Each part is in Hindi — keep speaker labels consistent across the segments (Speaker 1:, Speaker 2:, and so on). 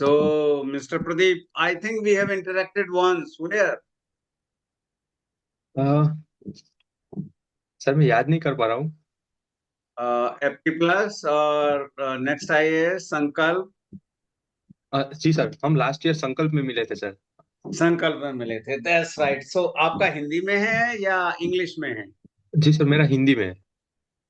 Speaker 1: So, Mr. Pradeep, I think we have interacted once. Where?
Speaker 2: A, sir मैं याद नहीं कर पा रहा हूँ।
Speaker 1: FP Plus और नेक्स्ट IAS संकल्प।
Speaker 2: जी सर, हम लास्ट ईयर संकल्प में मिले थे सर।
Speaker 1: संकल्प में मिले थे। That's right. सो आपका हिंदी में है या इंग्लिश में है?
Speaker 2: जी सर, मेरा हिंदी में है।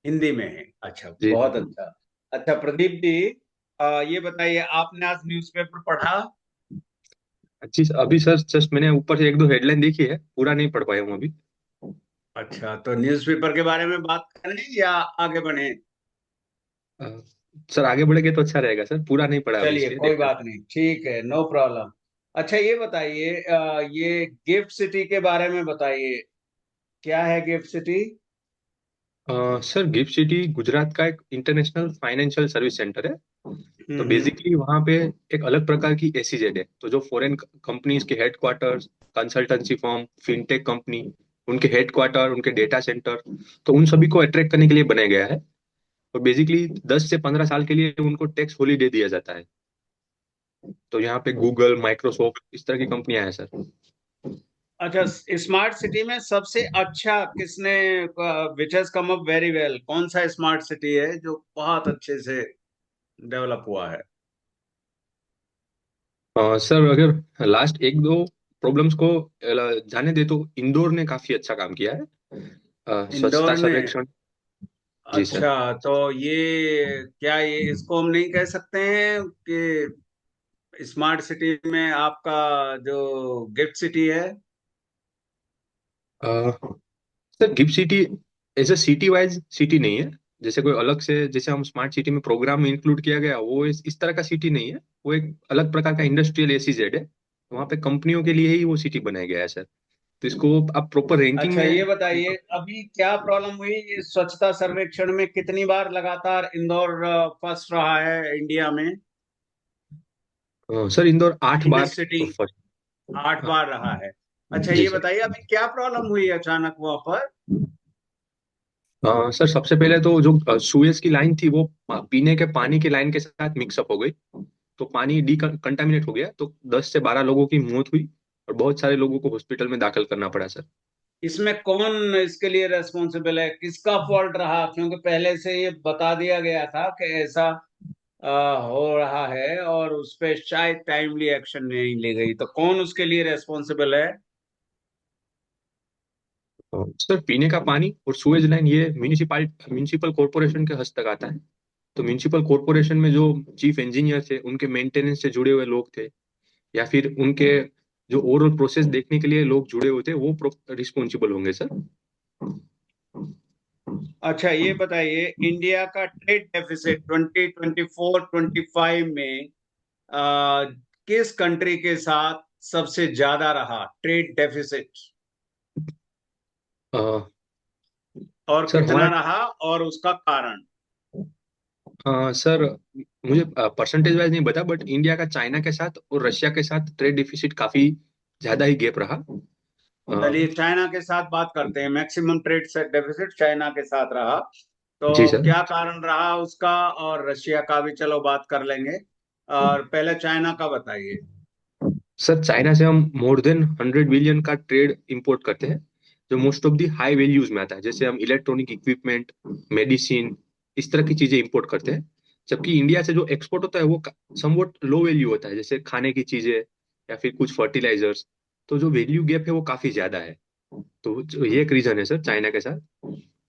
Speaker 1: हिंदी में है। अच्छा,
Speaker 2: जी
Speaker 1: बहुत
Speaker 2: सर।
Speaker 1: अच्छा। अच्छा प्रदीप जी, ये बताइए, आपने आज न्यूज़पेपर पढ़ा?
Speaker 2: जी सर, अभी सर जस्ट मैंने ऊपर से एक दो हेडलाइन देखी है, पूरा नहीं पढ़ पाया हूँ अभी।
Speaker 1: अच्छा, तो न्यूज़पेपर के बारे में बात करें या आगे बढ़े?
Speaker 2: अ, सर आगे बढ़ेंगे तो अच्छा रहेगा सर, पूरा नहीं पढ़ा अभी
Speaker 1: चलिए,
Speaker 2: इसलिए
Speaker 1: कोई
Speaker 2: देख रहा
Speaker 1: बात नहीं, ठीक है, नो प्रॉब्लम। अच्छा, ये बताइए, ये गिफ्ट सिटी के बारे में बताइए। क्या है gift city?
Speaker 2: Sir gift city Gujarat का एक इंटरनेशनल फाइनेंशियल सर्विस सेंटर है। तो
Speaker 1: हम्म।
Speaker 2: बेसिकली वहाँ पे एक अलग प्रकार की एसीजेड है, तो जो फॉरेन कंपनीज के headquarters, consultancy firm, fintech company, उनके हेडक्वार्टर, उनके डेटा सेंटर, तो उन सभी को अट्रैक्ट करने के लिए बनाया गया है। और बेसिकली 10 से 15 साल के लिए उनको टैक्स हॉलीडे दिया जाता है। तो यहाँ पे गूगल, माइक्रोसॉफ्ट, इस तरह की कंपनियां हैं सर।
Speaker 1: अच्छा, स्मार्ट सिटी में सबसे अच्छा किसने, which has come up very well, कौन सा स्मार्ट सिटी है जो बहुत अच्छे से डेवलप हुआ है?
Speaker 2: सर अगर लास्ट एक दो प्रॉब्लम्स को जाने दे तो इंदौर ने काफी अच्छा काम किया है। स्वच्छता
Speaker 1: इंदौर ने?
Speaker 2: सर्वेक्षण। जी सर।
Speaker 1: अच्छा, तो ये क्या, ये इसको हम नहीं कह सकते हैं कि स्मार्ट सिटी में आपका जो गिफ्ट सिटी है?
Speaker 2: Sir gift city as a city wise city नहीं है। जैसे कोई अलग से, जैसे हम स्मार्ट सिटी में प्रोग्राम में इंक्लूड किया गया, वो इस तरह का सिटी नहीं है। वो एक अलग प्रकार का इंडस्ट्रियल एसीजेड है। वहाँ पे कंपनियों के लिए ही वो सिटी बनाया गया है सर। तो इसको आप प्रॉपर रैंकिंग
Speaker 1: अच्छा, ये
Speaker 2: में।
Speaker 1: बताइए, अभी क्या प्रॉब्लम हुई, ये स्वच्छता सर्वेक्षण में कितनी बार लगातार इंदौर फर्स्ट रहा है इंडिया में?
Speaker 2: सर इंदौर 8 बार
Speaker 1: क्लीनेस्ट सिटी
Speaker 2: फर्स्ट।
Speaker 1: 8 बार रहा है। अच्छा,
Speaker 2: जी
Speaker 1: ये
Speaker 2: सर।
Speaker 1: बताइए, अभी क्या प्रॉब्लम हुई अचानक वहां पर?
Speaker 2: सर सबसे पहले तो जो सुएज की लाइन थी वो पीने के पानी की लाइन के साथ मिक्सअप हो गई। तो पानी डी कंटामिनेट हो गया, तो 10 से 12 लोगों की मौत हुई और बहुत सारे लोगों को हॉस्पिटल में दाखिल करना पड़ा सर।
Speaker 1: इसमें कौन इसके लिए रेस्पॉन्सिबल है, किसका फॉल्ट रहा? क्योंकि पहले से ये बता दिया गया था कि ऐसा हो रहा है और उस पर शायद टाइमली एक्शन नहीं ली गई, तो कौन उसके लिए रेस्पॉन्सिबल है?
Speaker 2: सर पीने का पानी और सुएज लाइन ये म्यूनिसिपल कॉरपोरेशन के हद तक आता है। तो म्यूनिसिपल कॉरपोरेशन में जो चीफ इंजीनियर थे, उनके मेंटेनेंस से जुड़े हुए लोग थे, या फिर उनके जो ओवरऑल प्रोसेस देखने के लिए लोग जुड़े हुए थे, वो रिस्पॉन्सिबल होंगे सर।
Speaker 1: अच्छा, ये बताइए, इंडिया का ट्रेड डेफिसिट 2024-25 में आ, किस कंट्री के साथ सबसे ज्यादा रहा ट्रेड डेफिसिट?
Speaker 2: अ,
Speaker 1: और
Speaker 2: सर
Speaker 1: कितना
Speaker 2: हमारा
Speaker 1: रहा और उसका कारण?
Speaker 2: सर मुझे परसेंटेज वाइज नहीं पता, बट इंडिया का चाइना के साथ और रशिया के साथ ट्रेड डिफिसिट काफी ज्यादा ही गैप रहा। अ,
Speaker 1: चलिए, चाइना के साथ बात करते हैं। मैक्सिमम ट्रेड से डेफिसिट चाइना के साथ रहा, तो
Speaker 2: जी सर।
Speaker 1: क्या कारण रहा उसका? और रशिया का भी चलो बात कर लेंगे, और पहले चाइना का बताइए।
Speaker 2: सर चाइना से हम मोर देन 100 बिलियन का ट्रेड इंपोर्ट करते हैं, जो most of the high values में आता है। जैसे हम इलेक्ट्रॉनिक इक्विपमेंट, मेडिसिन, इस तरह की चीजें इंपोर्ट करते हैं। जबकि इंडिया से जो एक्सपोर्ट होता है वो समवट लो वैल्यू होता है, जैसे खाने की चीजें या फिर कुछ फर्टिलाइजर्स। तो जो वैल्यू गैप है वो काफी ज्यादा है। तो ये एक रीजन है सर चाइना के साथ।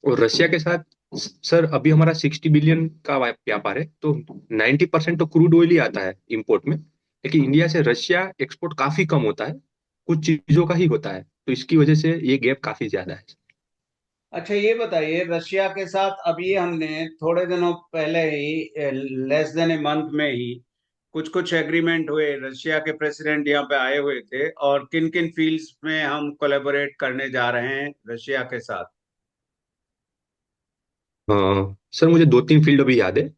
Speaker 2: और रशिया के साथ सर अभी हमारा 60 बिलियन का व्यापार है, तो 90% तो क्रूड ऑयल ही आता है इंपोर्ट में। लेकिन इंडिया से रशिया एक्सपोर्ट काफी कम होता है, कुछ चीजों का ही होता है। तो इसकी वजह से ये गैप काफी ज्यादा है।
Speaker 1: अच्छा, ये बताइए, रशिया के साथ अभी हमने थोड़े दिनों पहले ही, लेस देन ए मंथ में ही, कुछ कुछ एग्रीमेंट हुए। रशिया के प्रेसिडेंट यहाँ पे आए हुए थे, और किन किन फील्ड्स में हम कोलैबोरेट करने जा रहे हैं रशिया के साथ?
Speaker 2: हाँ सर, मुझे 2-3 फील्ड अभी याद है।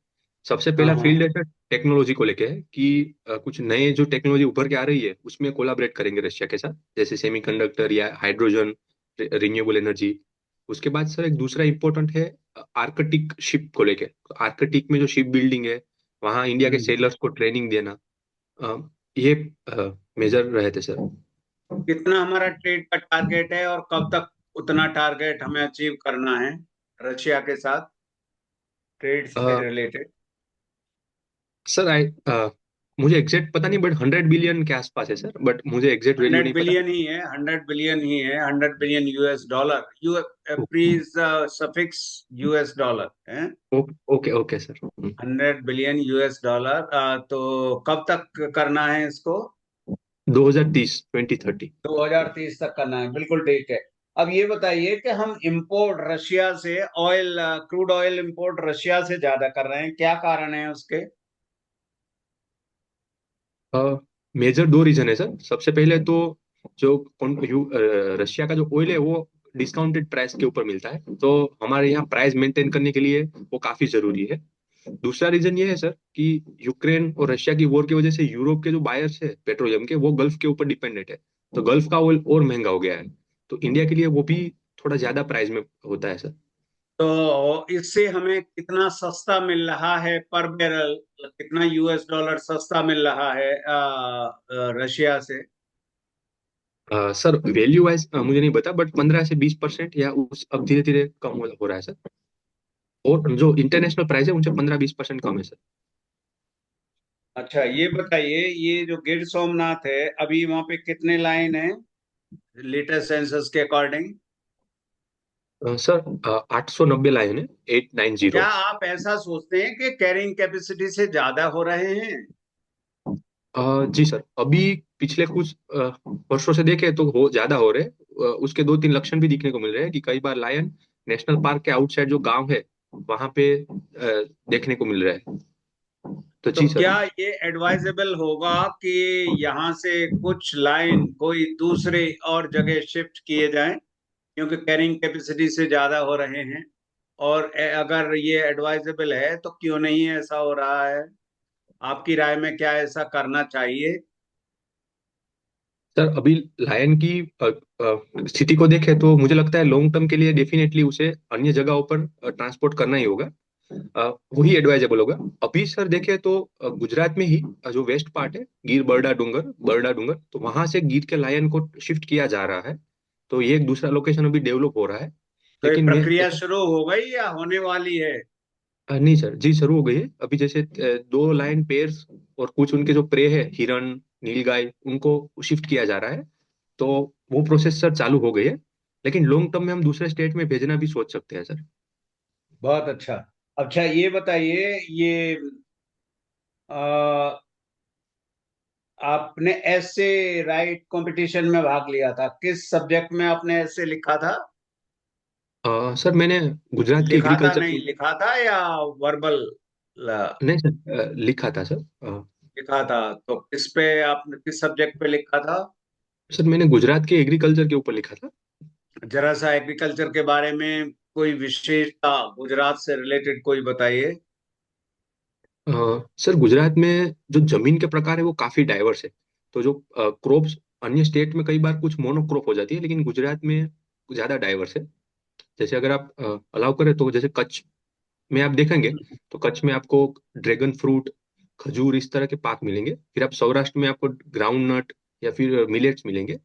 Speaker 2: सबसे
Speaker 1: हाँ,
Speaker 2: पहला फील्ड
Speaker 1: हाँ।
Speaker 2: है सर टेक्नोलॉजी को लेके है कि कुछ नए जो टेक्नोलॉजी उभर के आ रही है उसमें कोलाबरेट करेंगे रशिया के साथ, जैसे सेमीकंडक्टर या हाइड्रोजन, रिन्यूएबल एनर्जी। उसके बाद सर एक दूसरा इंपॉर्टेंट है आर्कटिक शिप को लेके। आर्कटिक में जो शिप बिल्डिंग है, वहाँ इंडिया के
Speaker 1: हम्म।
Speaker 2: सेलर्स को ट्रेनिंग देना। अ, ये मेजर रहे थे सर।
Speaker 1: कितना हमारा ट्रेड का टारगेट है और कब तक उतना टारगेट हमें अचीव करना है रशिया के साथ, ट्रेड से रिलेटेड?
Speaker 2: सर मुझे एग्जैक्ट पता नहीं, बट 100 बिलियन के आसपास है सर, बट मुझे एग्जैक्ट वैल्यू
Speaker 1: 100
Speaker 2: नहीं पता।
Speaker 1: बिलियन ही है, 100 बिलियन ही है, 100 billion US dollar. You please suffix US dollar है।
Speaker 2: Okay okay sir.
Speaker 1: 100 billion US dollar. तो कब तक करना है इसको?
Speaker 2: 2030, 2030।
Speaker 1: 2030 तक करना है, बिल्कुल ठीक है। अब ये बताइए कि हम इंपोर्ट रशिया से oil, crude oil import Russia से ज्यादा कर रहे हैं, क्या कारण है उसके?
Speaker 2: मेजर दो रीजन है सर। सबसे पहले तो जो रशिया का जो ऑयल है वो डिस्काउंटेड प्राइस के ऊपर मिलता है, तो हमारे यहाँ प्राइस मेंटेन करने के लिए वो काफी जरूरी है। दूसरा रीजन ये है सर कि यूक्रेन और रशिया की वॉर की वजह से यूरोप के जो बायर्स है पेट्रोलियम के, वो गल्फ के ऊपर डिपेंडेंट है। तो गल्फ का ऑयल और महंगा हो गया है, तो इंडिया के लिए वो भी थोड़ा ज्यादा प्राइस में होता है सर।
Speaker 1: तो इससे हमें कितना सस्ता मिल रहा है पर बैरल, कितना यूएस डॉलर सस्ता मिल रहा है रशिया से?
Speaker 2: सर वैल्यू वाइज मुझे नहीं पता, बट 15 से 20% या उस अब धीरे धीरे कम हो रहा है सर। और जो इंटरनेशनल प्राइस है उनसे 15-20% कम है सर।
Speaker 1: अच्छा, ये बताइए, ये जो गिर सोमनाथ है, अभी वहां पे कितने लाइन है लेटेस्ट सेंसस के अकॉर्डिंग?
Speaker 2: सर 890 लाइन है, 890।
Speaker 1: क्या आप ऐसा सोचते हैं कि कैरिंग कैपेसिटी से ज्यादा हो रहे हैं?
Speaker 2: जी सर, अभी पिछले कुछ वर्षों से देखें तो हो ज्यादा हो रहे हैं। उसके दो तीन लक्षण भी दिखने को मिल रहे हैं कि कई बार लायन नेशनल पार्क के आउटसाइड जो गांव है वहां पे देखने को मिल रहा है। तो
Speaker 1: तो
Speaker 2: जी सर।
Speaker 1: क्या ये एडवाइजेबल होगा कि यहाँ से कुछ लाइन कोई दूसरे और जगह शिफ्ट किए जाएं, क्योंकि कैरिंग कैपेसिटी से ज्यादा हो रहे हैं? और अगर ये एडवाइजेबल है तो क्यों नहीं ऐसा हो रहा है? आपकी राय में क्या ऐसा करना चाहिए?
Speaker 2: सर अभी लायन की स्थिति को देखें तो मुझे लगता है लॉन्ग टर्म के लिए डेफिनेटली उसे अन्य जगहों पर ट्रांसपोर्ट करना ही होगा। वही एडवाइजेबल होगा। अभी सर देखें तो गुजरात में ही जो वेस्ट पार्ट है, गिर बरडा डूंगर, तो वहां से गिर के लायन को शिफ्ट किया जा रहा है। तो ये एक दूसरा लोकेशन अभी डेवलप हो रहा है।
Speaker 1: तो ये
Speaker 2: लेकिन मैं
Speaker 1: प्रक्रिया शुरू हो गई या होने वाली है?
Speaker 2: नहीं सर जी, शुरू हो गई है। अभी जैसे दो लायन पेयर्स और कुछ उनके जो प्रे है, हिरन, नीलगाय, उनको शिफ्ट किया जा रहा है। तो वो प्रोसेस सर चालू हो गई है। लेकिन लॉन्ग टर्म में हम दूसरे स्टेट में भेजना भी सोच सकते हैं सर।
Speaker 1: बहुत अच्छा। अच्छा, ये बताइए, ये आ, आपने ऐसे राइट कंपटीशन में भाग लिया था, किस सब्जेक्ट में आपने ऐसे लिखा था?
Speaker 2: सर मैंने गुजरात के
Speaker 1: लिखा था,
Speaker 2: एग्रीकल्चर
Speaker 1: नहीं
Speaker 2: के।
Speaker 1: लिखा था या वर्बल
Speaker 2: नहीं सर, लिखा था सर।
Speaker 1: लिखा था? तो किस पे, आपने किस सब्जेक्ट पे लिखा था?
Speaker 2: सर मैंने गुजरात के एग्रीकल्चर के ऊपर लिखा था।
Speaker 1: जरा सा एग्रीकल्चर के बारे में कोई विशेषता गुजरात से रिलेटेड कोई बताइए।
Speaker 2: अ, सर गुजरात में जो जमीन के प्रकार है वो काफी डाइवर्स है। तो जो क्रॉप्स अन्य स्टेट में कई बार कुछ मोनोक्रॉप हो जाती है, लेकिन गुजरात में ज्यादा डाइवर्स है। जैसे अगर आप अलाउ करें तो जैसे कच्छ में आप देखेंगे तो कच्छ में आपको ड्रैगन फ्रूट, खजूर, इस तरह के पाक मिलेंगे। फिर आप सौराष्ट्र में आपको ग्राउंड नट या फिर मिलेट्स मिलेंगे।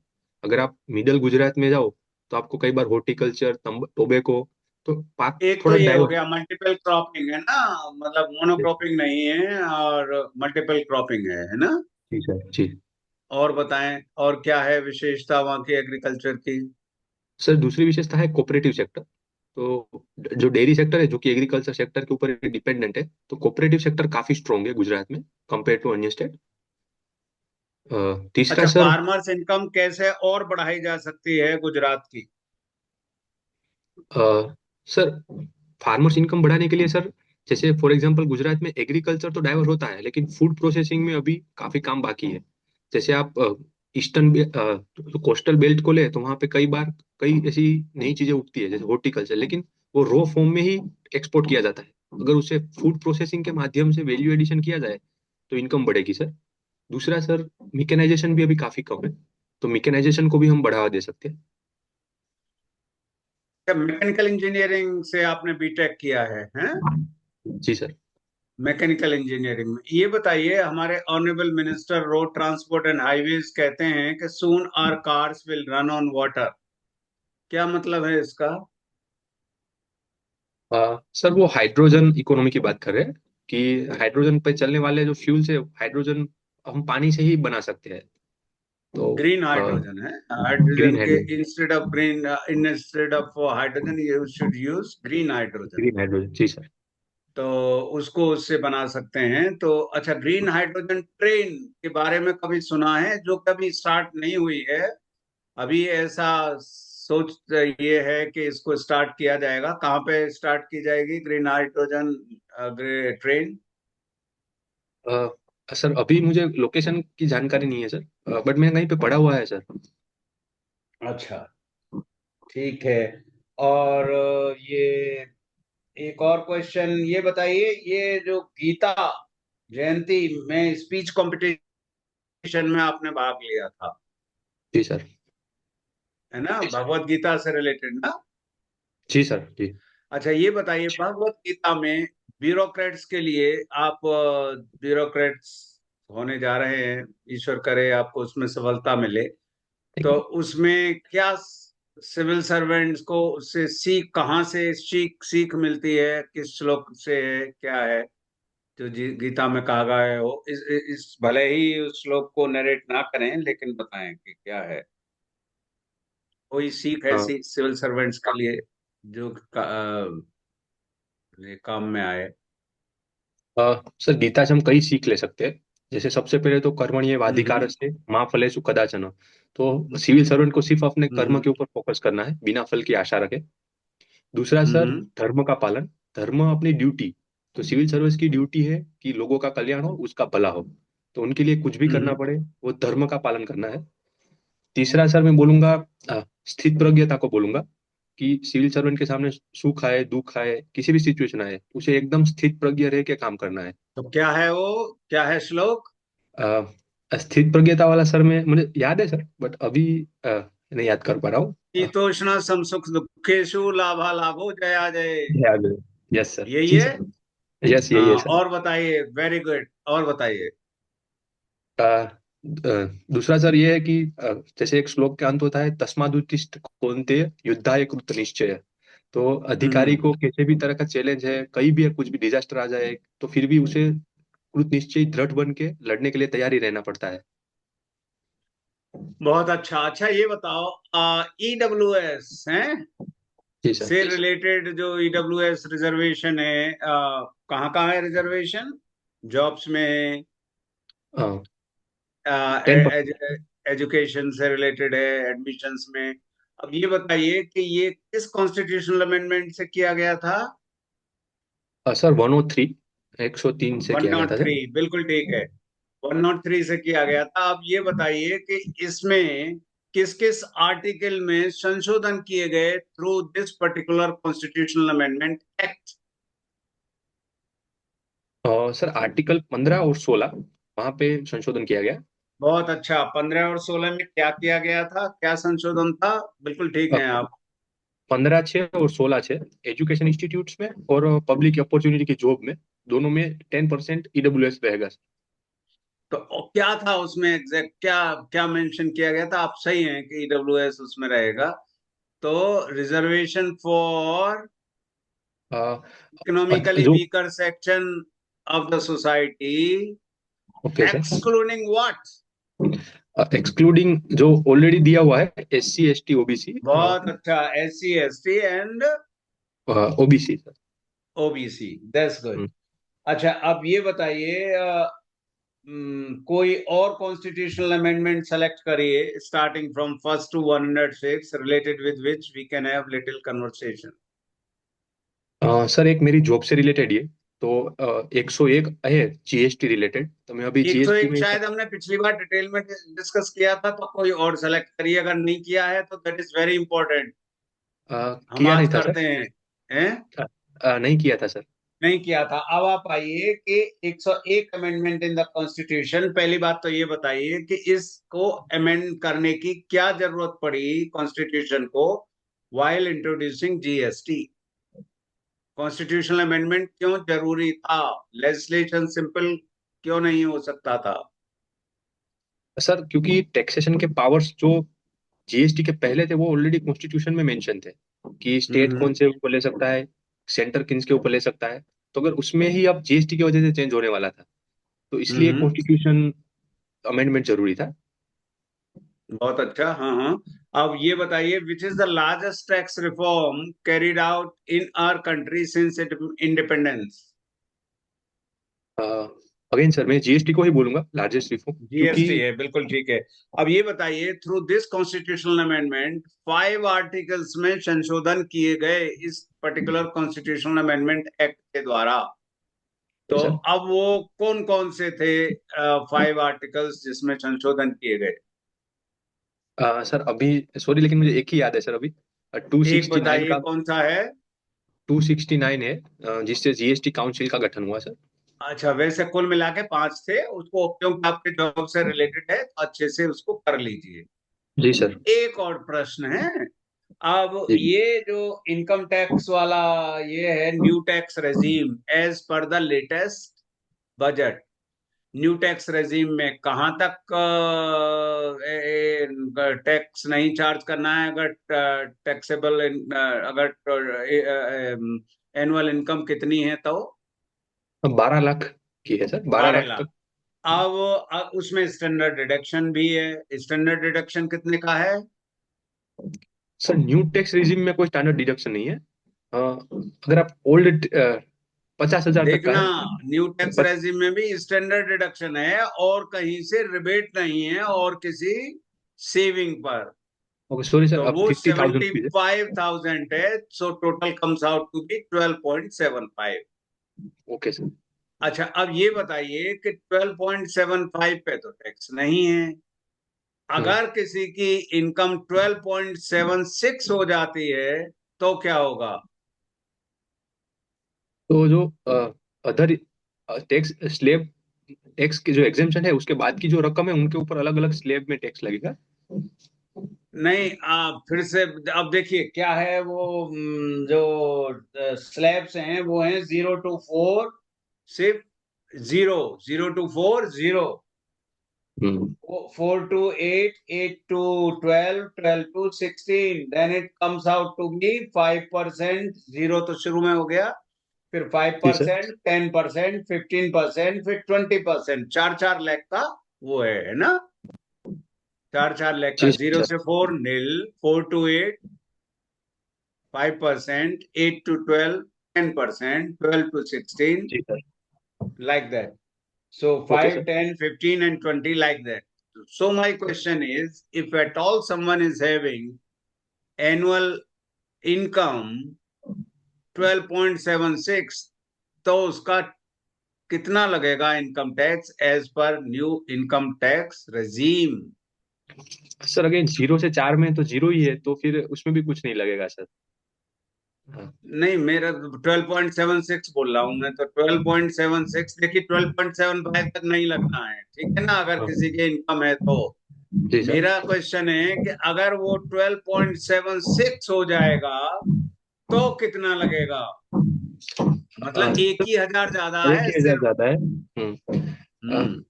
Speaker 2: अगर आप मिडल गुजरात में जाओ तो आपको कई बार हॉर्टिकल्चर, टोबैको, तो पाक
Speaker 1: एक तो
Speaker 2: थोड़ा
Speaker 1: ये हो
Speaker 2: डाइवर्स।
Speaker 1: गया मल्टीपल क्रॉपिंग है ना, मतलब मोनोक्रॉपिंग नहीं है और मल्टीपल क्रॉपिंग है ना?
Speaker 2: जी सर जी।
Speaker 1: और बताएं, और क्या है विशेषता वहाँ की एग्रीकल्चर की?
Speaker 2: सर दूसरी विशेषता है कोऑपरेटिव सेक्टर। तो जो डेयरी सेक्टर है जो कि एग्रीकल्चर सेक्टर के ऊपर डिपेंडेंट है, तो कोऑपरेटिव सेक्टर काफी स्ट्रांग है गुजरात में कंपेयर टू अन्य स्टेट। तीसरा
Speaker 1: अच्छा,
Speaker 2: सर।
Speaker 1: फार्मर्स इनकम कैसे और बढ़ाई जा सकती है गुजरात की?
Speaker 2: सर फार्मर्स इनकम बढ़ाने के लिए सर, जैसे फॉर एग्जांपल गुजरात में एग्रीकल्चर तो डाइवर होता है, लेकिन फूड प्रोसेसिंग में अभी काफी काम बाकी है। जैसे आप ईस्टर्न कोस्टल बेल्ट को ले तो वहाँ पे कई बार कई ऐसी नई चीजें उगती है जैसे हॉर्टिकल्चर, लेकिन वो रॉ फॉर्म में ही एक्सपोर्ट किया जाता है। अगर उसे फूड प्रोसेसिंग के माध्यम से वैल्यू एडिशन किया जाए तो इनकम बढ़ेगी सर। दूसरा सर, मिकेनाइजेशन भी अभी काफी कम है, तो मिकेनाइजेशन को भी हम बढ़ावा दे सकते हैं।
Speaker 1: मैकेनिकल इंजीनियरिंग से आपने बीटेक किया है, हैं?
Speaker 2: जी सर।
Speaker 1: मैकेनिकल इंजीनियरिंग में। ये बताइए, हमारे honourable minister road transport and highways कहते हैं कि soon our cars will run on water. क्या मतलब है इसका?
Speaker 2: सर वो हाइड्रोजन इकोनॉमी की बात कर रहे हैं कि हाइड्रोजन पे चलने वाले जो फ्यूल है, हाइड्रोजन हम पानी से ही बना सकते हैं। तो
Speaker 1: ग्रीन हाइड्रोजन है। हाइड्रोजन
Speaker 2: ग्रीन
Speaker 1: के
Speaker 2: hydrogen.
Speaker 1: Instead of hydrogen you should use green hydrogen.
Speaker 2: Green hydrogen जी सर।
Speaker 1: तो उसको उससे बना सकते हैं। तो अच्छा, ग्रीन हाइड्रोजन ट्रेन के बारे में कभी सुना है? जो कभी स्टार्ट नहीं हुई है अभी, ऐसा सोच ये है कि इसको स्टार्ट किया जाएगा। कहाँ पे स्टार्ट की जाएगी ग्रीन हाइड्रोजन ट्रेन?
Speaker 2: सर अभी मुझे लोकेशन की जानकारी नहीं है सर, बट मैंने कहीं पे पढ़ा हुआ है सर।
Speaker 1: अच्छा, ठीक है। और ये एक और क्वेश्चन ये बताइए, ये जो गीता जयंती में स्पीच कंपटीशन में आपने भाग लिया था,
Speaker 2: जी सर।
Speaker 1: है ना? भगवत गीता से रिलेटेड ना?
Speaker 2: जी सर जी।
Speaker 1: अच्छा, ये बताइए, भगवत गीता में ब्यूरोक्रेट्स के लिए, आप ब्यूरोक्रेट्स होने जा रहे हैं, ईश्वर करे आपको उसमें सफलता मिले। तो उसमें क्या सिविल सर्वेंट्स को उससे सीख, कहाँ से सीख सीख मिलती है? किस श्लोक से है, क्या है जो गीता में कहा गया है? हो इस भले ही उस श्लोक को नरेट ना करें, लेकिन बताएं कि क्या है। कोई सीख
Speaker 2: हाँ
Speaker 1: ऐसी सिविल सर्वेंट्स के लिए जो ये काम में आए।
Speaker 2: सर गीता से हम कई सीख ले सकते हैं। जैसे सबसे पहले तो
Speaker 1: हम्म।
Speaker 2: कर्मण्येवाधिकारस्ते माँ फलेषु कदाचन। तो सिविल सर्वेंट को सिर्फ अपने कर्म
Speaker 1: हम्म।
Speaker 2: के ऊपर फोकस करना है, बिना फल की आशा रखे। दूसरा सर,
Speaker 1: हम्म।
Speaker 2: धर्म का पालन। धर्म अपनी ड्यूटी। तो सिविल सर्विस की ड्यूटी है कि लोगों का कल्याण हो, उसका भला हो। तो उनके लिए कुछ भी करना
Speaker 1: हम्म।
Speaker 2: पड़े, वो धर्म का पालन करना है। तीसरा सर मैं बोलूंगा, स्थित प्रज्ञता को बोलूंगा कि सिविल सर्वेंट के सामने सुख आए दुख आए किसी भी सिचुएशन आए, उसे एकदम स्थित प्रज्ञ रह के काम करना है।
Speaker 1: तो क्या है वो, क्या है श्लोक?
Speaker 2: स्थित प्रज्ञता वाला सर में मुझे याद है सर, बट अभी नहीं याद कर पा रहा हूँ।
Speaker 1: शीतोष्ण समसुख दुखेशु लाभा लाभो जया जय।
Speaker 2: याद है। यस सर
Speaker 1: यही
Speaker 2: जी
Speaker 1: है।
Speaker 2: सर। यस यही है
Speaker 1: हाँ,
Speaker 2: सर।
Speaker 1: और बताइए, वेरी गुड, और बताइए।
Speaker 2: दूसरा सर ये है कि जैसे एक श्लोक के अंत होता है, तस्मादुत्तिष्ठ कौन्तेय युद्धाय कृत निश्चय। तो अधिकारी
Speaker 1: हम्म।
Speaker 2: को किसी भी तरह का चैलेंज है, कहीं भी कुछ भी डिजास्टर आ जाए, तो फिर भी उसे कृत निश्चय दृढ़ बन के लड़ने के लिए तैयारी रहना पड़ता है।
Speaker 1: बहुत अच्छा। अच्छा, ये बताओ, ईडब्ल्यूएस है
Speaker 2: जी सर।
Speaker 1: से रिलेटेड, जो ईडब्ल्यूएस रिजर्वेशन है, कहाँ कहाँ है रिजर्वेशन? जॉब्स में
Speaker 2: हाँ
Speaker 1: है,
Speaker 2: 10%।
Speaker 1: एजुकेशन से रिलेटेड है, एडमिशन्स में। अब ये बताइए कि ये किस कॉन्स्टिट्यूशनल अमेंडमेंट से किया गया था?
Speaker 2: सर 103, 103 से किया गया था
Speaker 1: 103,
Speaker 2: सर।
Speaker 1: बिल्कुल ठीक है। 103 से किया गया था। अब ये बताइए कि इसमें किस किस आर्टिकल में संशोधन किए गए through this particular constitutional amendment act?
Speaker 2: Sir article 15 और 16 वहां पे संशोधन किया गया।
Speaker 1: बहुत अच्छा। 15 और 16 में क्या किया गया था, क्या संशोधन था? बिल्कुल ठीक है आप।
Speaker 2: 15(6) और 16(6) एजुकेशन इंस्टीट्यूट्स में और पब्लिक अपॉर्चुनिटी की जॉब में, दोनों में 10% ईडब्ल्यूएस रहेगा।
Speaker 1: तो क्या था उसमें एग्जैक्ट, क्या क्या मेंशन किया गया था? आप सही हैं कि ईडब्ल्यूएस उसमें रहेगा। तो रिजर्वेशन फॉर इकोनॉमिकली
Speaker 2: जो
Speaker 1: weaker section of the society,
Speaker 2: okay sir,
Speaker 1: excluding what?
Speaker 2: Excluding जो ऑलरेडी दिया हुआ है, SC ST OBC।
Speaker 1: बहुत अच्छा, SC ST and
Speaker 2: OBC sir.
Speaker 1: OBC, that's good. अच्छा, अब ये बताइए, कोई और कॉन्स्टिट्यूशनल अमेंडमेंट सेलेक्ट करिए starting from first to 106, related with which we can have little conversation.
Speaker 2: Sir एक मेरी जॉब से रिलेटेड ये, तो 101 है GST रिलेटेड, तो मैं अभी GST
Speaker 1: 101
Speaker 2: में
Speaker 1: शायद हमने पिछली बार डिटेल में डिस्कस किया था, तो कोई और सेलेक्ट करिए। अगर नहीं किया है तो दैट इज वेरी इंपॉर्टेंट। हम
Speaker 2: किया नहीं
Speaker 1: आज
Speaker 2: था सर।
Speaker 1: करते हैं।
Speaker 2: नहीं किया था सर।
Speaker 1: नहीं किया था। अब आप आइए कि 101 अमेंडमेंट इन द कॉन्स्टिट्यूशन। पहली बात तो ये बताइए कि इसको अमेंड करने की क्या जरूरत पड़ी कॉन्स्टिट्यूशन को, while introducing GST? Constitutional amendment क्यों जरूरी था? लेजिस्लेशन सिंपल क्यों नहीं हो सकता था?
Speaker 2: सर क्योंकि टैक्सेशन के पावर्स जो जीएसटी के पहले थे वो ऑलरेडी कॉन्स्टिट्यूशन में मेंशन थे कि स्टेट
Speaker 1: हम्म।
Speaker 2: कौन से ऊपर ले सकता है, सेंटर किन के ऊपर ले सकता है। तो अगर उसमें ही अब जीएसटी की वजह से चेंज होने वाला था तो इसलिए
Speaker 1: हम्म।
Speaker 2: कॉन्स्टिट्यूशन अमेंडमेंट जरूरी था।
Speaker 1: बहुत अच्छा। हाँ हाँ। अब ये बताइए, which is the largest tax reform carried out in our country since independence?
Speaker 2: Again sir मैं जीएसटी को ही बोलूंगा लार्जेस्ट रिफॉर्म क्योंकि
Speaker 1: जीएसटी है, बिल्कुल ठीक है। अब ये बताइए, through this constitutional amendment 5 articles में संशोधन किए गए इस पर्टिकुलर कॉन्स्टिट्यूशनल अमेंडमेंट एक्ट के द्वारा। तो
Speaker 2: सर
Speaker 1: अब वो कौन कौन से थे 5 आर्टिकल्स जिसमें संशोधन किए गए?
Speaker 2: सर अभी सॉरी लेकिन मुझे एक ही याद है सर अभी। टू
Speaker 1: एक
Speaker 2: सिक्सटी नाइन
Speaker 1: बताइए
Speaker 2: का
Speaker 1: कौन सा है।
Speaker 2: 269 है जिससे जीएसटी काउंसिल का गठन हुआ सर।
Speaker 1: अच्छा, वैसे कुल मिला के 5 थे, उसको क्योंकि आपके जॉब से रिलेटेड है तो अच्छे से उसको कर लीजिए।
Speaker 2: जी सर।
Speaker 1: एक और प्रश्न है। अब
Speaker 2: जी
Speaker 1: ये जो इनकम टैक्स वाला, ये है new tax regime as per the latest budget. New tax regime में कहाँ तक टैक्स नहीं चार्ज करना है अगर टैक्सेबल, अगर एनुअल इनकम कितनी है तो?
Speaker 2: 12 लाख की है सर, 12 लाख
Speaker 1: 12 लाख।
Speaker 2: तक।
Speaker 1: अब उसमें स्टैंडर्ड डिडक्शन भी है। स्टैंडर्ड डिडक्शन कितने का है?
Speaker 2: सर न्यू टैक्स रिजिम में कोई स्टैंडर्ड डिडक्शन नहीं है। अगर आप ओल्ड 50,000 तक का
Speaker 1: देखना,
Speaker 2: है।
Speaker 1: न्यू टैक्स
Speaker 2: बट
Speaker 1: रेजिम में भी स्टैंडर्ड डिडक्शन है और कहीं से रिबेट नहीं है और किसी सेविंग पर।
Speaker 2: ओके सॉरी सर,
Speaker 1: तो
Speaker 2: अब
Speaker 1: वो
Speaker 2: 50,000
Speaker 1: सेवेंटी
Speaker 2: रुपीज है।
Speaker 1: फाइव थाउजेंड है। So total comes out to be 12.75।
Speaker 2: Okay sir.
Speaker 1: अच्छा, अब ये बताइए कि 12.75 पे तो टैक्स नहीं है।
Speaker 2: हम्म,
Speaker 1: अगर किसी की इनकम 12.76 हो जाती है तो क्या होगा?
Speaker 2: तो जो अदर टैक्स स्लेब टैक्स की जो एग्जेम्पशन है उसके बाद की जो रकम है उनके ऊपर अलग अलग स्लेब में टैक्स लगेगा।
Speaker 1: नहीं, आप फिर से। अब देखिए क्या है वो, जो स्लैब्स हैं वो हैं 0 to 4, सिर्फ 0, 0 to 4, 0,
Speaker 2: हम्म।
Speaker 1: 4 to 8, 8 to 12, 12 to 16, then it comes out to be 5%। Zero तो शुरू में हो गया, फिर फाइव
Speaker 2: जी सर।
Speaker 1: परसेंट 10%, 15%, फिर 20%। 4 4 लाख का वो है ना? 4 4 लाख का।
Speaker 2: जी
Speaker 1: जीरो
Speaker 2: सर।
Speaker 1: से 4 नील, 4 to 8 5%, 8 to 12 10%, 12 to 16
Speaker 2: जी सर।
Speaker 1: like that. So
Speaker 2: okay
Speaker 1: 5,
Speaker 2: sir.
Speaker 1: 10, 15, and 20 like that. So my question is, if at all someone is having annual income 12.76, तो उसका कितना लगेगा income tax as per new income tax regime?
Speaker 2: Sir again 0 से 4 में तो 0 ही है तो फिर उसमें भी कुछ नहीं लगेगा सर। हाँ।
Speaker 1: नहीं, मेरा 12.76 बोल रहा हूं मैं तो। 12.76, देखिए 12.75 तक नहीं लगना है, ठीक है ना, अगर
Speaker 2: हाँ,
Speaker 1: किसी के इनकम है तो।
Speaker 2: जी सर।
Speaker 1: मेरा क्वेश्चन है कि अगर वो 12.76 हो जाएगा तो कितना लगेगा? मतलब एक ही हजार ज्यादा
Speaker 2: एक
Speaker 1: है
Speaker 2: ही हजार
Speaker 1: सिर्फ।
Speaker 2: ज्यादा है। अ,
Speaker 1: हम्म।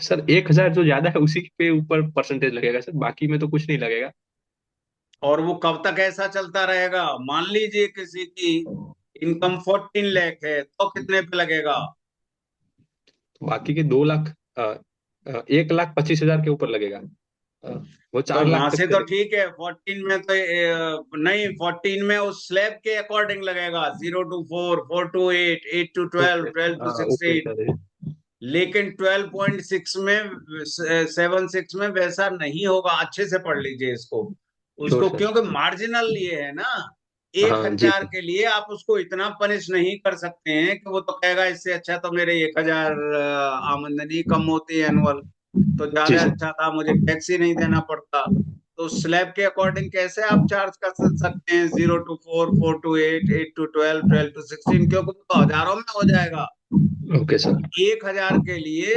Speaker 2: सर 1,000 जो ज्यादा है उसी पे ऊपर परसेंटेज लगेगा सर, बाकी में तो कुछ नहीं लगेगा।
Speaker 1: और वो कब तक ऐसा चलता रहेगा? मान लीजिए किसी की इनकम 14 लाख है तो कितने पे लगेगा?
Speaker 2: बाकी के 2 लाख 1,25,000 के ऊपर लगेगा। अ, वो
Speaker 1: तो
Speaker 2: 4 लाख
Speaker 1: वहां
Speaker 2: तक
Speaker 1: से तो
Speaker 2: चलेगा।
Speaker 1: ठीक है, 14 में तो नहीं, 14 में उस स्लैब के अकॉर्डिंग लगेगा। 0 to 4, 4 to 8, 8 to 12,
Speaker 2: okay.
Speaker 1: 12 to 16।
Speaker 2: Okay sir.
Speaker 1: लेकिन 12.6 में, 7 6 में वैसा नहीं होगा। अच्छे से पढ़ लीजिए इसको।
Speaker 2: श्योर
Speaker 1: उसको
Speaker 2: सर।
Speaker 1: क्योंकि मार्जिनल ये है ना। एक
Speaker 2: हाँ जी
Speaker 1: हजार
Speaker 2: सर।
Speaker 1: के लिए आप उसको इतना पनिश नहीं कर सकते हैं कि वो तो कहेगा इससे अच्छा तो मेरे 1,000 आमदनी कम होती है एनुअल, तो
Speaker 2: जी
Speaker 1: ज्यादा
Speaker 2: सर।
Speaker 1: अच्छा था, मुझे टैक्स ही नहीं देना पड़ता। तो स्लैब के अकॉर्डिंग कैसे आप चार्ज कर सकते हैं? 0 to 4, 4 to 8, 8 to 12, 12 to 16, क्योंकि तो हजारों में हो जाएगा।
Speaker 2: Okay sir.
Speaker 1: 1,000 के लिए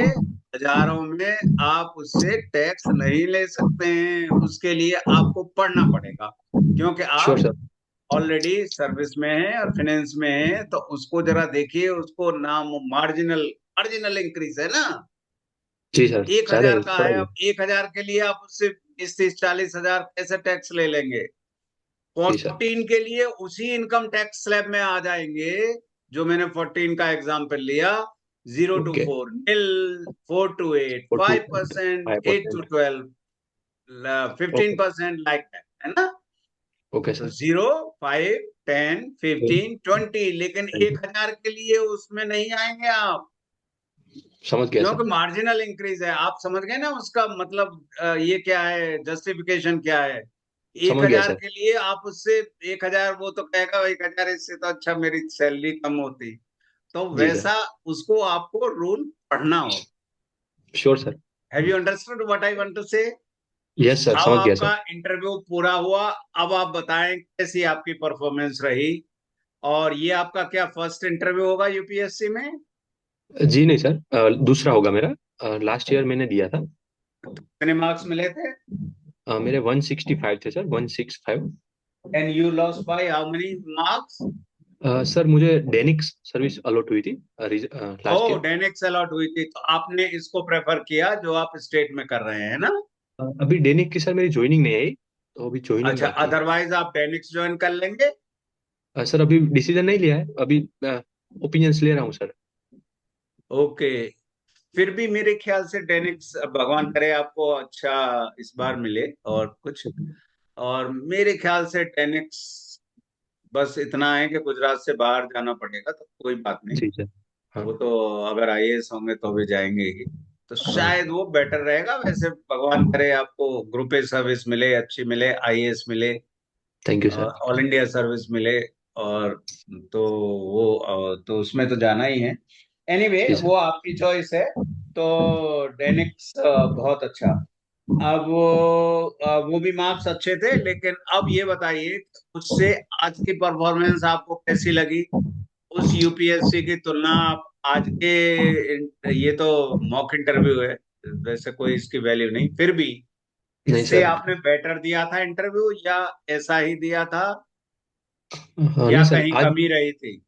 Speaker 1: हजारों में आप उससे टैक्स नहीं ले सकते हैं। उसके लिए आपको पढ़ना पड़ेगा, क्योंकि
Speaker 2: श्योर
Speaker 1: आप
Speaker 2: सर।
Speaker 1: ऑलरेडी सर्विस में है और फाइनेंस में है, तो उसको जरा देखिए, उसको नाम मार्जिनल मार्जिनल इंक्रीज है ना।
Speaker 2: जी सर,
Speaker 1: एक
Speaker 2: ज्यादा
Speaker 1: हजार
Speaker 2: ही,
Speaker 1: का
Speaker 2: थोड़ा
Speaker 1: है,
Speaker 2: ही।
Speaker 1: अब 1,000 के लिए आप उससे 20, 30, 40 हजार कैसे टैक्स ले लेंगे?
Speaker 2: जी सर।
Speaker 1: 14 के लिए उसी इनकम टैक्स स्लैब में आ जाएंगे जो मैंने 14 का एग्जांपल लिया। 0 to 4 nil, 4 to 8
Speaker 2: four to
Speaker 1: 5%,
Speaker 2: five
Speaker 1: 8 to
Speaker 2: percent
Speaker 1: 12 fifteen
Speaker 2: okay.
Speaker 1: Percent like that, है ना।
Speaker 2: ओके
Speaker 1: तो
Speaker 2: सर।
Speaker 1: 0, 5, 10, 15, 20, लेकिन 1,000 के लिए उसमें नहीं आएंगे आप,
Speaker 2: समझ गया
Speaker 1: क्योंकि
Speaker 2: सर।
Speaker 1: मार्जिनल इंक्रीज है। आप समझ गए ना उसका मतलब, ये क्या है, जस्टिफिकेशन क्या है। एक
Speaker 2: समझ गया
Speaker 1: हजार
Speaker 2: सर।
Speaker 1: के लिए आप उससे 1,000, वो तो कहेगा 1,000 इससे तो अच्छा मेरी सैलरी कम होती। तो
Speaker 2: जी सर।
Speaker 1: वैसा उसको आपको रूल पढ़ना हो।
Speaker 2: Sure sir.
Speaker 1: Have you understood what I want to say?
Speaker 2: Yes sir,
Speaker 1: अब
Speaker 2: समझ गया
Speaker 1: आपका
Speaker 2: सर।
Speaker 1: इंटरव्यू पूरा हुआ। अब आप बताएं कैसी आपकी परफॉर्मेंस रही। और ये आपका क्या फर्स्ट इंटरव्यू होगा यूपीएससी में?
Speaker 2: जी नहीं सर, दूसरा होगा मेरा। लास्ट ईयर मैंने दिया था।
Speaker 1: कितने मार्क्स मिले थे?
Speaker 2: मेरे 165 थे sir, 165।
Speaker 1: And you lost by how many marks?
Speaker 2: Sir मुझे दैनिक सर्विस अलॉट हुई थी
Speaker 1: ओ,
Speaker 2: लास्ट ईयर।
Speaker 1: डेनिक्स अलॉट हुई थी, तो आपने इसको प्रेफर किया जो आप स्टेट में कर रहे हैं ना।
Speaker 2: अभी दैनिक की सर मेरी ज्वाइनिंग नहीं आई, तो अभी ज्वाइनिंग
Speaker 1: अच्छा,
Speaker 2: बाकी है।
Speaker 1: अदरवाइज आप डेनिक्स ज्वाइन कर लेंगे।
Speaker 2: सर अभी डिसीजन नहीं लिया है, अभी ओपिनियंस ले रहा हूँ सर।
Speaker 1: ओके। फिर भी मेरे ख्याल से डेनिक्स, भगवान करे आपको अच्छा इस बार मिले और कुछ। और मेरे ख्याल से डेनिक्स, बस इतना है कि गुजरात से बाहर जाना पड़ेगा तो कोई बात नहीं।
Speaker 2: जी सर। हाँ।
Speaker 1: वो तो अगर आईएएस होंगे तो भी जाएंगे ही। तो
Speaker 2: हाँ।
Speaker 1: शायद वो बेटर रहेगा। वैसे भगवान करे आपको ग्रुप ए सर्विस मिले, अच्छी मिले, आईएएस मिले,
Speaker 2: thank you sir.
Speaker 1: All India service मिले। और तो वो तो उसमें तो जाना ही है। एनीवे
Speaker 2: जी
Speaker 1: वो
Speaker 2: सर।
Speaker 1: आपकी चॉइस है। तो डेनिक्स बहुत अच्छा। अब वो भी मार्क्स अच्छे थे, लेकिन अब ये बताइए उससे आज की परफॉर्मेंस आपको कैसी लगी? उस यूपीएससी की तुलना आप आज के ये तो मॉक इंटरव्यू है, वैसे कोई इसकी वैल्यू नहीं, फिर भी
Speaker 2: नहीं
Speaker 1: इससे
Speaker 2: सर।
Speaker 1: आपने बेटर दिया था इंटरव्यू या ऐसा ही दिया था,
Speaker 2: हाँ
Speaker 1: या
Speaker 2: नहीं सर,
Speaker 1: कहीं
Speaker 2: आज
Speaker 1: कमी रही थी?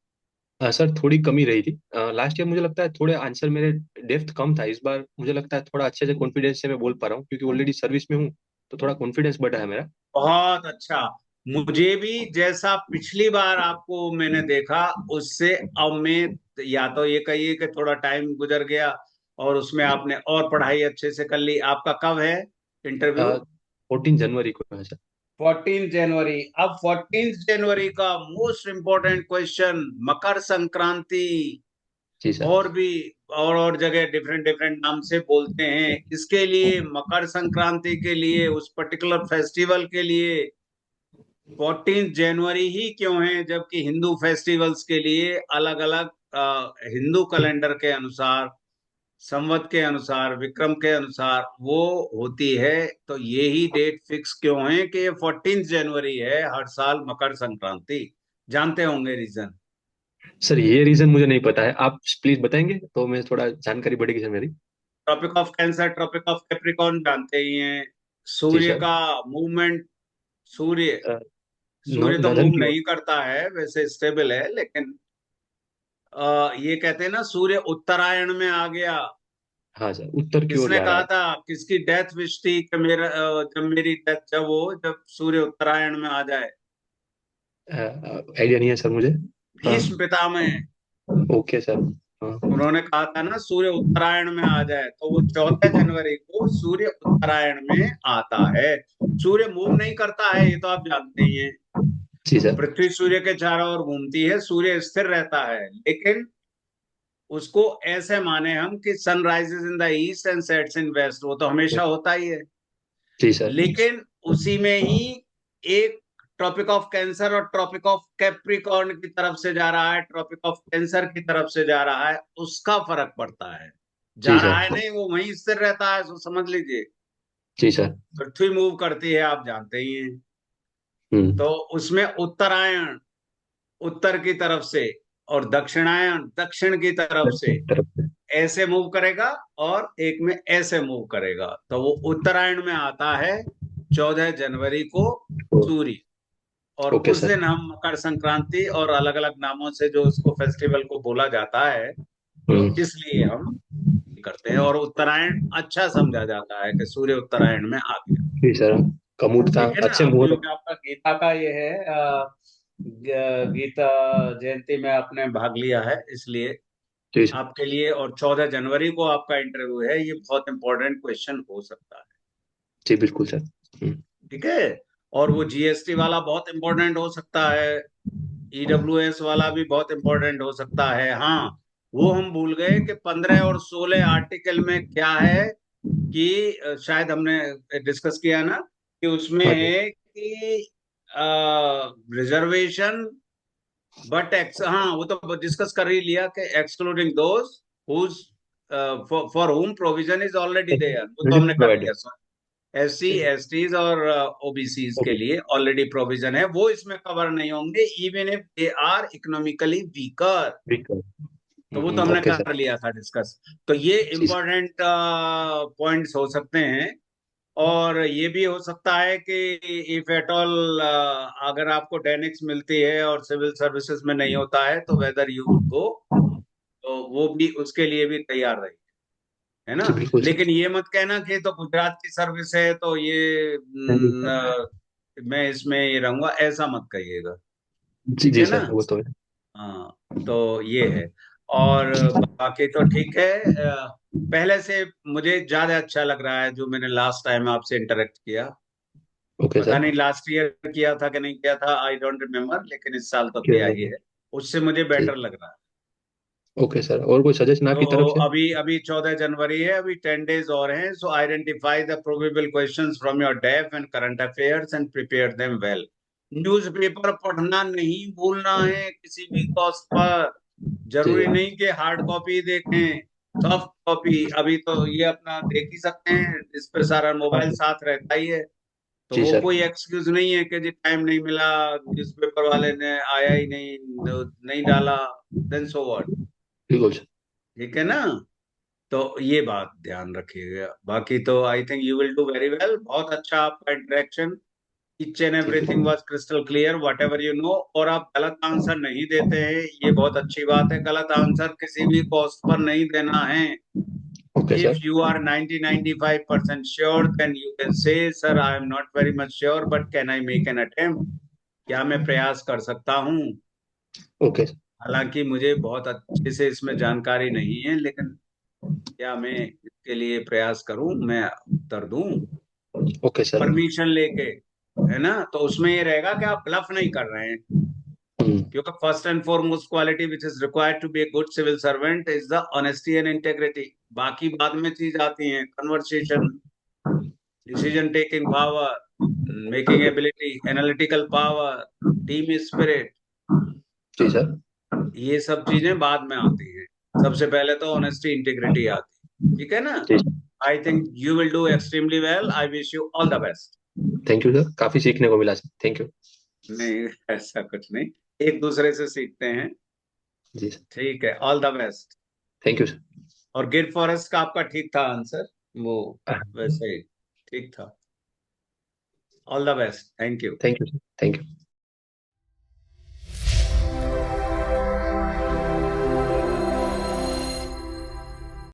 Speaker 2: सर थोड़ी कमी रही थी। लास्ट ईयर मुझे लगता है थोड़े आंसर मेरे डेप्थ कम था, इस बार मुझे लगता है थोड़ा अच्छे से कॉन्फिडेंस से मैं बोल पा रहा हूँ, क्योंकि ऑलरेडी सर्विस में हूँ, तो थोड़ा कॉन्फिडेंस बढ़ा है मेरा।
Speaker 1: बहुत अच्छा। मुझे भी जैसा पिछली बार आपको मैंने देखा उससे अब मैं, या तो ये कहिए कि थोड़ा टाइम गुजर गया और उसमें आपने और पढ़ाई अच्छे से कर ली। आपका कब है इंटरव्यू?
Speaker 2: 14 जनवरी को है सर।
Speaker 1: 14 जनवरी। अब 14 जनवरी का most important question, Makar Sankranti.
Speaker 2: जी सर।
Speaker 1: और भी और जगह डिफरेंट डिफरेंट नाम से बोलते हैं इसके लिए। मकर संक्रांति के लिए, उस पर्टिकुलर फेस्टिवल के लिए 14 जनवरी ही क्यों है, जबकि हिंदू फेस्टिवल्स के लिए अलग अलग, हिंदू कैलेंडर के अनुसार, संवत के अनुसार, विक्रम के अनुसार वो होती है। तो यही डेट फिक्स क्यों है कि ये 14 जनवरी है हर साल मकर संक्रांति? जानते होंगे रीजन।
Speaker 2: सर ये रीजन मुझे नहीं पता है, आप प्लीज बताएंगे तो मैं थोड़ा जानकारी बढ़ेगी सर मेरी।
Speaker 1: Tropic of cancer, tropic of Capricorn जानते ही हैं।
Speaker 2: जी
Speaker 1: सूर्य
Speaker 2: सर।
Speaker 1: का मूवमेंट, सूर्य सूर्य तो
Speaker 2: नॉर्दर्न
Speaker 1: मूव
Speaker 2: की ओर।
Speaker 1: नहीं करता है, वैसे स्टेबल है, लेकिन ये कहते हैं ना सूर्य उत्तरायण में आ गया।
Speaker 2: हाँ सर, उत्तर की ओर
Speaker 1: किसने
Speaker 2: जा रहा
Speaker 1: कहा
Speaker 2: है।
Speaker 1: था, किसकी डेथ विश थी कि मेरा, जब मेरी डेथ, जब सूर्य उत्तरायण में आ जाए?
Speaker 2: आइडिया नहीं है सर मुझे। हाँ।
Speaker 1: भीष्म पितामह।
Speaker 2: Okay sir. हाँ।
Speaker 1: उन्होंने कहा था ना सूर्य उत्तरायण में आ जाए, तो वो 14 जनवरी को सूर्य उत्तरायण में आता है। सूर्य मूव नहीं करता है, ये तो आप जानते ही हैं।
Speaker 2: जी सर।
Speaker 1: पृथ्वी सूर्य के चारों ओर घूमती है, सूर्य स्थिर रहता है, लेकिन उसको ऐसे माने हम कि sun rises in the east and sets in west, वो तो हमेशा होता ही है।
Speaker 2: जी सर।
Speaker 1: लेकिन उसी में ही एक ट्रॉपिक ऑफ कैंसर और ट्रॉपिक ऑफ कैप्रिकॉर्न की तरफ से जा रहा है, ट्रॉपिक ऑफ कैंसर की तरफ से जा रहा है, उसका फर्क पड़ता है।
Speaker 2: जी
Speaker 1: जा
Speaker 2: सर।
Speaker 1: रहा है नहीं, वो वहीं स्थिर रहता है, सो समझ लीजिए।
Speaker 2: जी सर।
Speaker 1: पृथ्वी मूव करती है, आप जानते ही हैं।
Speaker 2: हम्म।
Speaker 1: तो उसमें उत्तरायण उत्तर की तरफ से और दक्षिणायन दक्षिण की तरफ से
Speaker 2: तरफ से।
Speaker 1: ऐसे मूव करेगा, और एक में ऐसे मूव करेगा, तो वो उत्तरायण में आता है 14 जनवरी को सूर्य। और
Speaker 2: ओके
Speaker 1: उस
Speaker 2: सर।
Speaker 1: दिन हम मकर संक्रांति और अलग अलग नामों से जो उसको फेस्टिवल को बोला जाता है, तो
Speaker 2: हम्म।
Speaker 1: इसलिए हम करते हैं। और उत्तरायण अच्छा समझा जाता है कि सूर्य उत्तरायण में आ गया।
Speaker 2: जी सर, कमूट था
Speaker 1: ठीक है ना।
Speaker 2: अच्छे
Speaker 1: अब
Speaker 2: मुहूर्त।
Speaker 1: क्योंकि आपका गीता का ये है, गीता जयंती में आपने भाग लिया है, इसलिए
Speaker 2: जी सर।
Speaker 1: आपके लिए, और 14 जनवरी को आपका इंटरव्यू है, ये बहुत इंपॉर्टेंट क्वेश्चन हो सकता है।
Speaker 2: जी बिल्कुल सर।
Speaker 1: ठीक है। और वो जीएसटी वाला बहुत इंपॉर्टेंट हो सकता है, ईडब्ल्यूएस वाला भी बहुत इंपॉर्टेंट हो सकता है। हाँ, वो हम भूल गए कि 15 और 16 आर्टिकल में क्या है कि शायद हमने डिस्कस किया ना, कि उसमें
Speaker 2: हाँ जी।
Speaker 1: है कि रिजर्वेशन, बट एक्स, हाँ वो तो डिस्कस कर ही लिया कि excluding those who for whom provision is already there, वो तो हमने कर
Speaker 2: प्रोवाइडेड।
Speaker 1: लिया। एससी एसटीज और ओबीसीज के
Speaker 2: ओके।
Speaker 1: लिए ऑलरेडी प्रोविजन है, वो इसमें कवर नहीं होंगे even if they are economically weaker.
Speaker 2: बिल्कुल।
Speaker 1: तो वो तो हमने
Speaker 2: ओके सर।
Speaker 1: कर लिया था डिस्कस। तो ये
Speaker 2: जी सर।
Speaker 1: इंपॉर्टेंट पॉइंट्स हो सकते हैं। और ये भी हो सकता है कि इफ एट ऑल अगर आपको डेनिक्स मिलती है और सिविल सर्विसेज में नहीं होता है, तो वेदर यू वुड गो, तो वो भी उसके लिए भी तैयार रहिए, है ना।
Speaker 2: जी बिल्कुल सर।
Speaker 1: लेकिन ये मत कहना कि तो गुजरात की सर्विस है तो ये
Speaker 2: नहीं सर।
Speaker 1: मैं इसमें ये रहूंगा, ऐसा मत कहिएगा।
Speaker 2: जी
Speaker 1: ठीक
Speaker 2: जी
Speaker 1: है ना।
Speaker 2: सर, वो तो है।
Speaker 1: हाँ, तो ये है। और बाकी तो ठीक है। पहले से मुझे ज्यादा अच्छा लग रहा है जो मैंने लास्ट टाइम आपसे इंटरेक्ट किया।
Speaker 2: ओके
Speaker 1: पता
Speaker 2: सर।
Speaker 1: नहीं लास्ट ईयर किया था कि नहीं किया था, आई डोंट रिमेम्बर, लेकिन इस साल तो किया ही
Speaker 2: जी
Speaker 1: है। उससे मुझे बेटर
Speaker 2: जी।
Speaker 1: लग रहा है।
Speaker 2: ओके सर, और कोई सजेशन आपकी तरफ
Speaker 1: तो
Speaker 2: से?
Speaker 1: अभी अभी 14 जनवरी है, अभी 10 डेज और हैं। सो identify the probable questions from your deaf and current affairs and prepare them well. Newspaper पढ़ना नहीं भूलना है किसी भी कॉस्ट पर।
Speaker 2: जी
Speaker 1: जरूरी नहीं कि हार्ड कॉपी देखें, सॉफ्ट कॉपी अभी तो ये अपना देख ही सकते हैं, इस पे सारा
Speaker 2: हाँ
Speaker 1: मोबाइल
Speaker 2: जी।
Speaker 1: साथ रहता ही है। तो
Speaker 2: जी
Speaker 1: वो
Speaker 2: सर।
Speaker 1: कोई एक्सक्यूज नहीं है कि जी टाइम नहीं मिला, न्यूज़पेपर वाले ने आया ही नहीं, नहीं डाला, देन सो व्हाट।
Speaker 2: बिल्कुल सर।
Speaker 1: ठीक है ना। तो ये बात ध्यान रखिएगा। बाकी तो I think you will do very well. बहुत अच्छा आपका इंटरेक्शन, ईच एंड
Speaker 2: जी
Speaker 1: एवरीथिंग
Speaker 2: बिल्कुल।
Speaker 1: Was crystal clear whatever you know. और आप गलत आंसर नहीं देते हैं, ये बहुत अच्छी बात है। गलत आंसर किसी भी कॉस्ट पर नहीं देना है।
Speaker 2: Okay
Speaker 1: if
Speaker 2: sir.
Speaker 1: You are 90-95% sure, then you can say sir I am not very much sure but can I make an attempt, क्या मैं प्रयास कर सकता हूँ।
Speaker 2: Okay sir.
Speaker 1: हालांकि मुझे बहुत अच्छे से इसमें जानकारी नहीं है, लेकिन क्या मैं इसके लिए प्रयास करूं, मैं उत्तर दूं
Speaker 2: ओके सर।
Speaker 1: परमिशन लेके, है ना। तो उसमें ये रहेगा कि आप ब्लफ नहीं कर रहे हैं।
Speaker 2: हम्म।
Speaker 1: क्योंकि first and foremost quality which is required to be a good civil servant is the honesty and integrity. बाकी बाद में चीज आती हैं, conversation, decision taking power, making ability, analytical power, team spirit,
Speaker 2: जी सर।
Speaker 1: ये सब चीजें बाद में आती हैं। सबसे पहले तो ऑनेस्टी इंटीग्रिटी आती है। ठीक है ना।
Speaker 2: जी।
Speaker 1: I think you will do extremely well. I wish you all the best.
Speaker 2: Thank you sir, काफी सीखने को मिला सर, थैंक यू।
Speaker 1: नहीं, ऐसा कुछ नहीं, एक दूसरे से सीखते हैं।
Speaker 2: जी सर।
Speaker 1: ठीक है, all the best.
Speaker 2: Thank you sir.
Speaker 1: और गिर फॉरेस्ट का आपका ठीक था आंसर, वो वैसे ही ठीक था। All the best, thank you.
Speaker 2: Thank you sir, thank you.